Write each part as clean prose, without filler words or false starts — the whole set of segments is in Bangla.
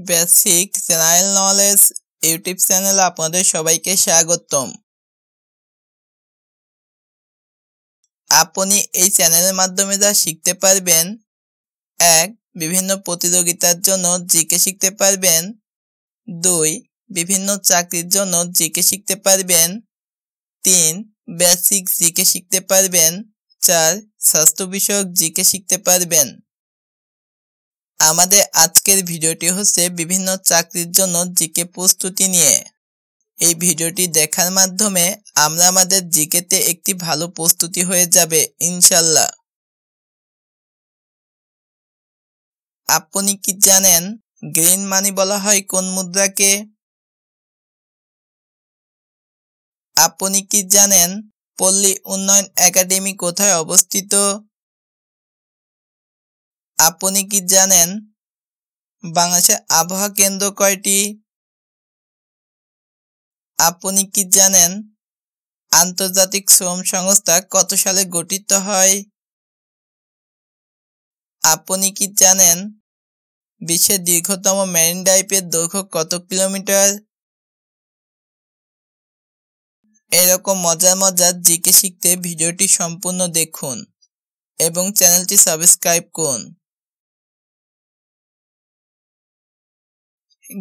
বেসিক জেনারেল নলেজ ইউটিউব চ্যানেলে আপনাদের সবাইকে স্বাগতম। আপনি এই চ্যানেলের মাধ্যমে যা শিখতে পারবেন: 1. বিভিন্ন প্রতিযোগিতার জন্য জিকে শিখতে পারবেন। 2. বিভিন্ন চাকরির জন্য জিকে শিখতে পারবেন। 3. বেসিক জিকে শিখতে পারবেন। 4. স্বাস্থ্য বিষয়ক জিকে শিখতে পারবেন। আমাদের আজকের ভিডিওটি হচ্ছে বিভিন্ন চাকরির জন্য জিকে প্রস্তুতি নিয়ে। এই ভিডিওটি দেখার মাধ্যমে আমরা আমাদের জিকেতে একটি ভালো প্রস্তুতি হয়ে যাবে ইনশাল্লাহ। আপনি কি জানেন গ্রিন মানি বলা হয় কোন মুদ্রাকে? আপনি কি জানেন পল্লী উন্নয়ন একাডেমি কোথায় অবস্থিত? আপনি কি জানেন বাংলাদেশের আবহাওয়া কেন্দ্র কয়টি? আপনি কি জানেন আন্তর্জাতিক শ্রম সংস্থা কত সালে গঠিত হয়? আপনি কি জানেন বিশ্বের দীর্ঘতম মেরিন ড্রাইভের দৈর্ঘ্য কত কিলোমিটার? এরকম মজার মজার জিকে শিখতে ভিডিওটি সম্পূর্ণ দেখুন এবং চ্যানেলটি সাবস্ক্রাইব করুন।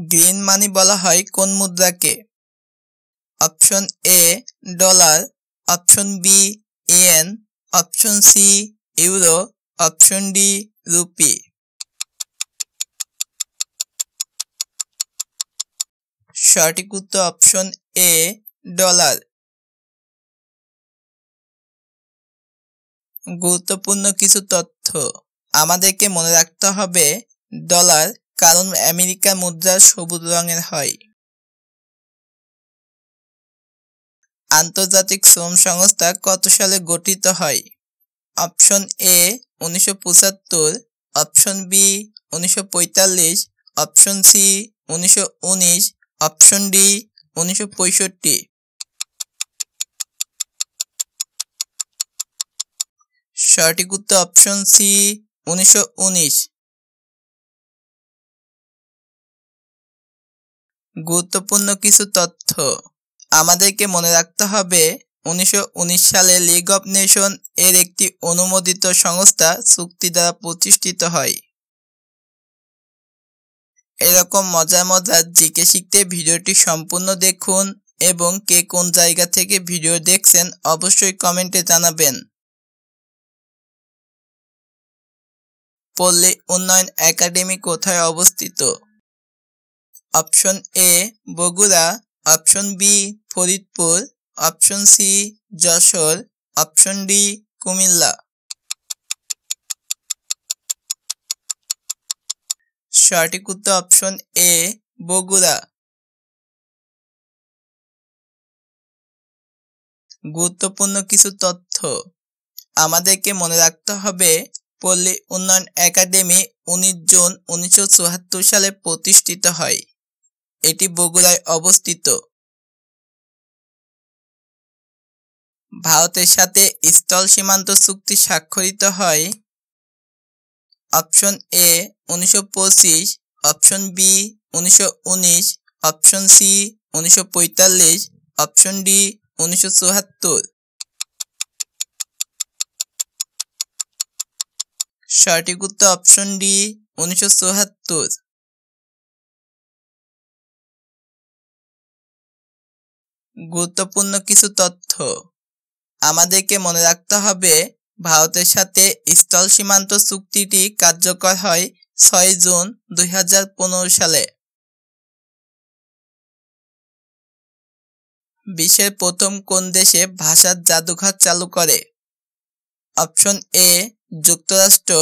গ্রিন মানি বলা হয় কোন মুদ্রাকে? Option A dollar, option B yen, option C euro, option D rupee. সঠিক উত্তর অপশন এ ডলার। গুরুত্বপূর্ণ কিছু তথ্য আমাদেরকে মনে রাখতে হবে ডলার, কারণ আমেরিকার মুদ্রা সবুজ রঙের হয়। আন্তর্জাতিক শ্রম সংস্থা কত সালে গঠিত হয়? Option A 1975, option B 1945, option C 1919, option D 1965। সঠিক উত্তর অপশন সি 1919। গুরুত্বপূর্ণ কিছু তথ্য আমাদেরকে মনে রাখতে হবে 1919 সালে লিগ অব নেশন এর একটি অনুমোদিত সংস্থা চুক্তি দ্বারা প্রতিষ্ঠিত হয়। এরকম মজার মজার জিকে শিখতে ভিডিওটি সম্পূর্ণ দেখুন এবং কে কোন জায়গা থেকে ভিডিও দেখছেন অবশ্যই কমেন্টে জানাবেন। পল্লী উন্নয়ন একাডেমি কোথায় অবস্থিত? Option A Bogura, option B Faridpur, option C Jessore, option D Comilla. সঠিক উত্তর অপশন এ বগুড়া। গুরুত্বপূর্ণ কিছু তথ্য আমাদেরকে মনে রাখতে হবে পল্লী উন্নয়ন একাডেমি 19 জুন 1974 সালে প্রতিষ্ঠিত হয়। এটি বগুড়ায় অবস্থিত। ভারতের সাথে স্থল সীমান্ত চুক্তি স্বাক্ষরিত হয়। Option A 1925, option B 1919, option C 1945, option D 1974। সঠিক উত্তর অপশন ডি 1974। গুরুত্বপূর্ণ কিছু তথ্য আমাদেরকে মনে রাখতে হবে ভারতের সাথে স্থল সীমান্ত চুক্তিটি কার্যকর হয় 6 জুন 2015 সালে। বিশ্বের প্রথম কোন দেশে ভাষার জাদুঘর চালু করে? অপশন এ যুক্তরাষ্ট্র,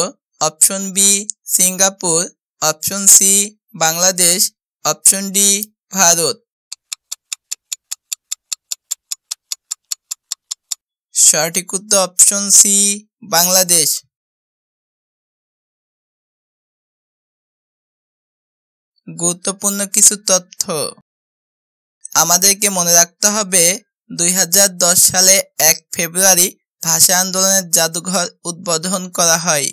option B Singapore, option C Bangladesh, option D Bharat. সঠিক উত্তর অপশন সি বাংলাদেশ। গুরুত্বপূর্ণ কিছু তথ্য আমাদেরকে মনে রাখতে হবে 2010 সালে 1 ফেব্রুয়ারি ভাষা আন্দোলনের জাদুঘর উদ্বোধন করা হয়।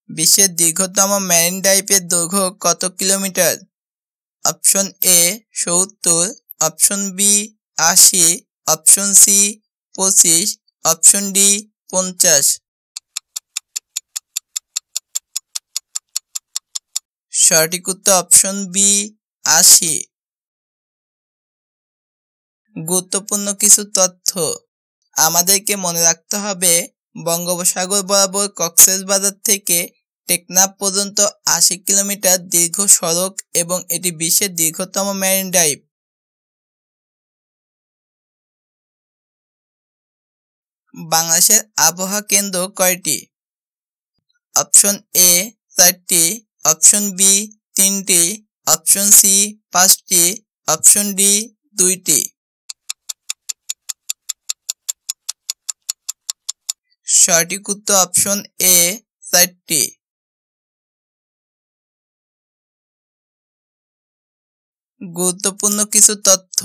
বিশ্বের দীর্ঘতম মেরিন ড্রাইভের দৈর্ঘ্য কত kilometre? Option A 70, option B 80, option C 25, option D 50। সঠিক উত্তর অপশন বি 80। গুরুত্বপূর্ণ কিছু তথ্য আমাদেরকে মনে রাখতে হবে, বঙ্গোপসাগর বরাবর কক্সবাজার থেকে টেকনাফ পর্যন্ত 80 কিলোমিটার দীর্ঘ সড়ক এবং এটি বিশ্বের দীর্ঘতম মেরিন ড্রাইভ। বাংলাদেশের আবহাওয়া কেন্দ্র কয়টি? অপশন এ 4টি, অপশন বি 3টি, অপশন সি 5টি, অপশন ডি 2টি। সঠিক উত্তর অপশন এ 4টি। গুরুত্বপূর্ণ কিছু তথ্য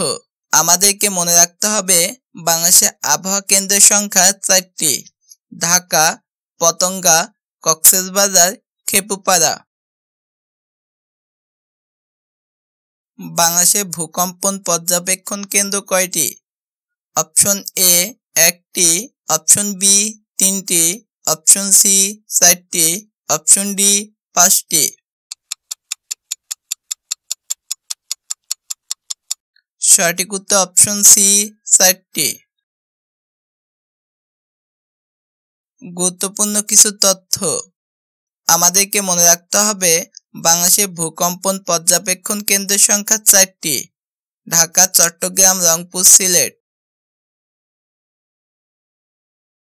আমাদেরকে মনে রাখতে হবে, বাংলাদেশের আবহাওয়া কেন্দ্রের সংখ্যা 4টি: ঢাকা, পতেঙ্গা, কক্সবাজার, খেপুপাড়া। বাংলাদেশের ভূকম্পন পর্যবেক্ষণ কেন্দ্র কয়টি? অপশন এ 1টি, অপশন বি 3টি, অপশন সি 4টি, অপশন ডি 5টি। সঠিক উত্তর অপশন সি 4টি। গুরুত্বপূর্ণ কিছু তথ্য আমাদেরকে মনে রাখতে হবে, বাংলাদেশের ভূকম্পন পর্যবেক্ষণ কেন্দ্রের সংখ্যা 4টি: ঢাকা, চট্টগ্রাম, রংপুর, সিলেট।